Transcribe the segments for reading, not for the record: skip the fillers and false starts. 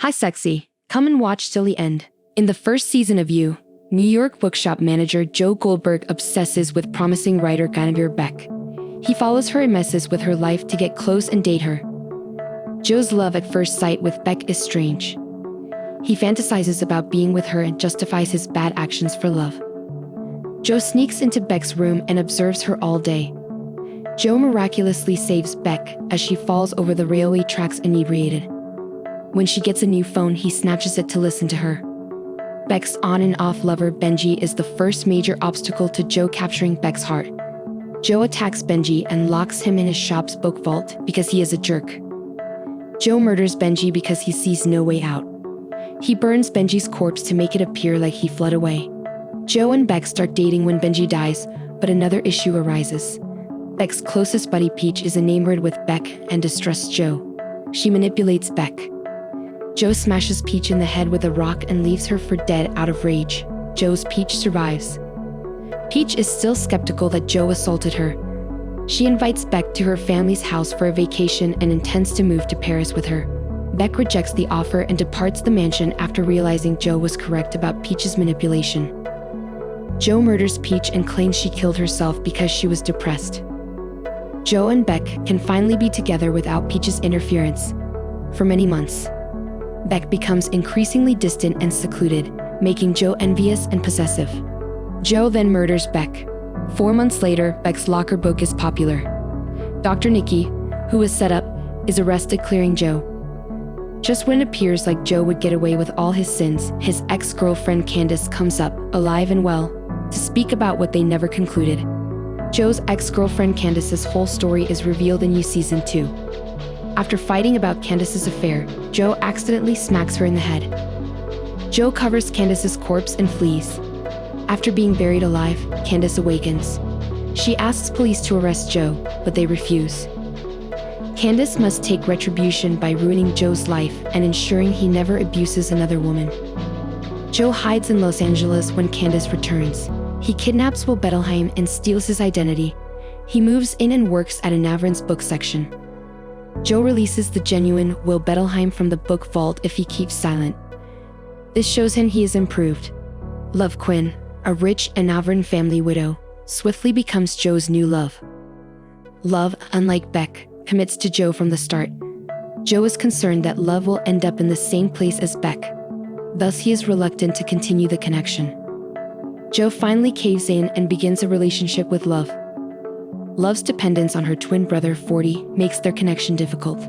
Hi sexy, come and watch till the end. In the first season of You, New York bookshop manager Joe Goldberg obsesses with promising writer Guinevere Beck. He follows her and messes with her life to get close and date her. Joe's love at first sight with Beck is strange. He fantasizes about being with her and justifies his bad actions for love. Joe sneaks into Beck's room and observes her all day. Joe miraculously saves Beck as she falls over the railway tracks inebriated. When she gets a new phone, he snatches it to listen to her. Beck's on and off lover Benji is the first major obstacle to Joe capturing Beck's heart. Joe attacks Benji and locks him in his shop's book vault because he is a jerk. Joe murders Benji because he sees no way out. He burns Benji's corpse to make it appear like he fled away. Joe and Beck start dating when Benji dies, but another issue arises. Beck's closest buddy Peach is enamored with Beck and distrusts Joe. She manipulates Beck. Joe smashes Peach in the head with a rock and leaves her for dead out of rage. Joe's Peach survives. Peach is still skeptical that Joe assaulted her. She invites Beck to her family's house for a vacation and intends to move to Paris with her. Beck rejects the offer and departs the mansion after realizing Joe was correct about Peach's manipulation. Joe murders Peach and claims she killed herself because she was depressed. Joe and Beck can finally be together without Peach's interference. For many months, Beck becomes increasingly distant and secluded, making Joe envious and possessive. Joe then murders Beck. 4 months later, Beck's locker book is popular. Dr. Nikki, who was set up, is arrested clearing Joe. Just when it appears like Joe would get away with all his sins, his ex-girlfriend Candace comes up, alive and well, to speak about what they never concluded. Joe's ex-girlfriend Candace's whole story is revealed in You Season 2. After fighting about Candace's affair, Joe accidentally smacks her in the head. Joe covers Candace's corpse and flees. After being buried alive, Candace awakens. She asks police to arrest Joe, but they refuse. Candace must take retribution by ruining Joe's life and ensuring he never abuses another woman. Joe hides in Los Angeles when Candace returns. He kidnaps Will Bettelheim and steals his identity. He moves in and works at a Navran's book section. Joe releases the genuine Will Bettelheim from the book vault if he keeps silent. This shows him he is improved. Love Quinn, a rich Navran family widow, swiftly becomes Joe's new love. Love, unlike Beck, commits to Joe from the start. Joe is concerned that Love will end up in the same place as Beck. Thus, he is reluctant to continue the connection. Joe finally caves in and begins a relationship with Love. Love's dependence on her twin brother, 40, makes their connection difficult.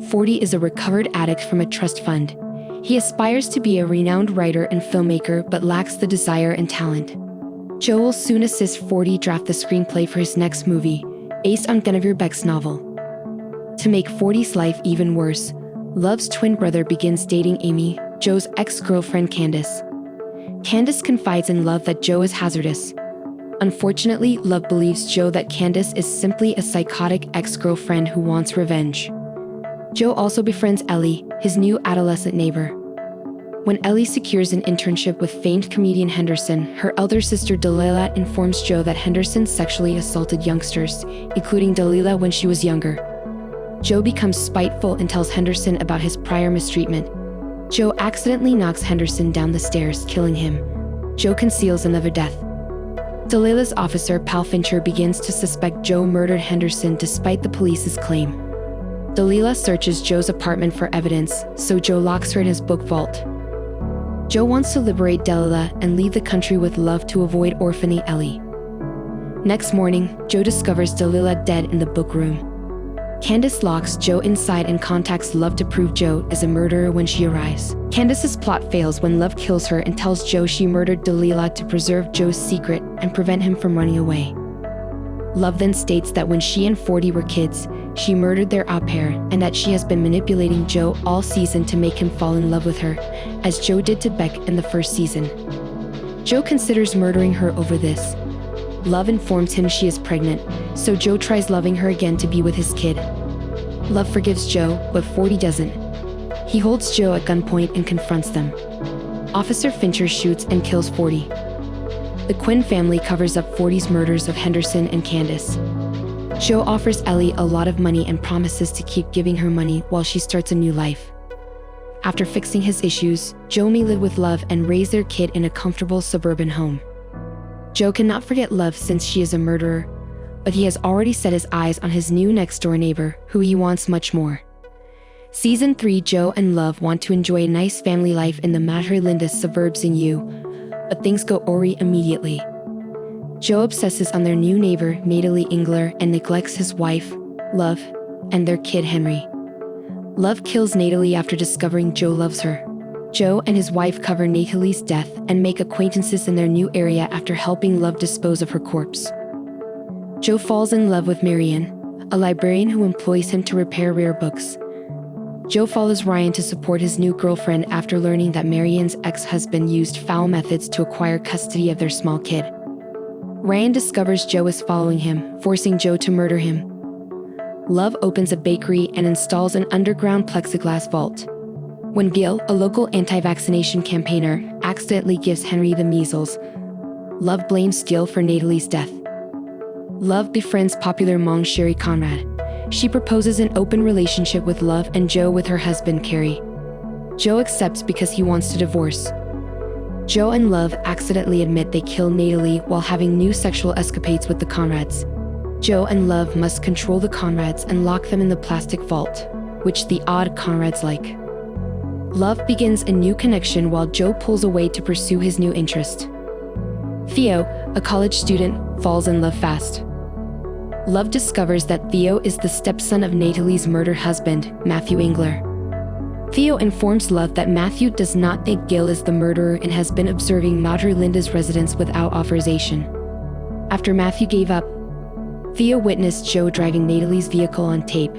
40 is a recovered addict from a trust fund. He aspires to be a renowned writer and filmmaker but lacks the desire and talent. Joe will soon assist 40 draft the screenplay for his next movie, based on Guinevere Beck's novel. To make 40's life even worse, Love's twin brother begins dating Amy, Joe's ex-girlfriend Candace. Candace confides in Love that Joe is hazardous. Unfortunately, Love believes Joe that Candace is simply a psychotic ex-girlfriend who wants revenge. Joe also befriends Ellie, his new adolescent neighbor. When Ellie secures an internship with famed comedian Henderson, her elder sister Delilah informs Joe that Henderson sexually assaulted youngsters, including Delilah when she was younger. Joe becomes spiteful and tells Henderson about his prior mistreatment. Joe accidentally knocks Henderson down the stairs, killing him. Joe conceals another death. Delilah's officer, Pal Fincher, begins to suspect Joe murdered Henderson despite the police's claim. Delilah searches Joe's apartment for evidence, so Joe locks her in his book vault. Joe wants to liberate Delilah and leave the country with Love to avoid orphaning Ellie. Next morning, Joe discovers Delilah dead in the book room. Candace locks Joe inside and contacts Love to prove Joe is a murderer when she arrives. Candace's plot fails when Love kills her and tells Joe she murdered Delilah to preserve Joe's secret and prevent him from running away. Love then states that when she and 40 were kids, she murdered their au pair and that she has been manipulating Joe all season to make him fall in love with her, as Joe did to Beck in the first season. Joe considers murdering her over this. Love informs him she is pregnant, so Joe tries loving her again to be with his kid. Love forgives Joe, but 40 doesn't. He holds Joe at gunpoint and confronts them. Officer Fincher shoots and kills 40. The Quinn family covers up 40's murders of Henderson and Candace. Joe offers Ellie a lot of money and promises to keep giving her money while she starts a new life. After fixing his issues, Joe may live with Love and raise their kid in a comfortable suburban home. Joe cannot forget Love since she is a murderer, but he has already set his eyes on his new next-door neighbor, who he wants much more. Season 3, Joe and Love want to enjoy a nice family life in the Madre Linda suburbs in U, but things go awry immediately. Joe obsesses on their new neighbor, Natalie Engler, and neglects his wife, Love, and their kid Henry. Love kills Natalie after discovering Joe loves her. Joe and his wife cover Natalie's death and make acquaintances in their new area after helping Love dispose of her corpse. Joe falls in love with Marianne, a librarian who employs him to repair rare books. Joe follows Ryan to support his new girlfriend after learning that Marianne's ex-husband used foul methods to acquire custody of their small kid. Ryan discovers Joe is following him, forcing Joe to murder him. Love opens a bakery and installs an underground plexiglass vault. When Gil, a local anti-vaccination campaigner, accidentally gives Henry the measles, Love blames Gil for Natalie's death. Love befriends popular monk Sherry Conrad. She proposes an open relationship with Love and Joe with her husband Carrie. Joe accepts because he wants to divorce. Joe and Love accidentally admit they killed Natalie while having new sexual escapades with the Conrads. Joe and Love must control the Conrads and lock them in the plastic vault, which the odd Conrads like. Love begins a new connection while Joe pulls away to pursue his new interest. Theo, a college student, falls in love fast. Love discovers that Theo is the stepson of Natalie's murdered husband, Matthew Engler. Theo informs Love that Matthew does not think Gil is the murderer and has been observing Madre Linda's residence without authorization. After Matthew gave up, Theo witnessed Joe driving Natalie's vehicle on tape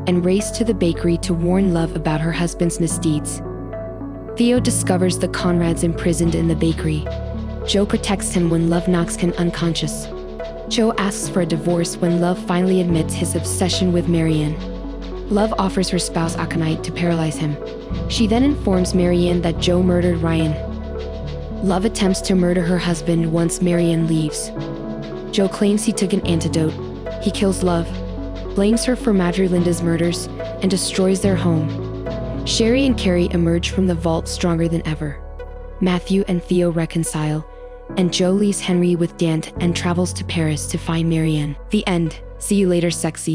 and raced to the bakery to warn Love about her husband's misdeeds. Theo discovers the Conrads imprisoned in the bakery. Joe protects him when Love knocks him unconscious. Joe asks for a divorce when Love finally admits his obsession with Marianne. Love offers her spouse Aconite to paralyze him. She then informs Marianne that Joe murdered Ryan. Love attempts to murder her husband once Marianne leaves. Joe claims he took an antidote. He kills Love, blames her for Madre Linda's murders, and destroys their home. Sherry and Carrie emerge from the vault stronger than ever. Matthew and Theo reconcile, and Joe leaves Henry with Dante and travels to Paris to find Marianne. The end. See you later, sexy.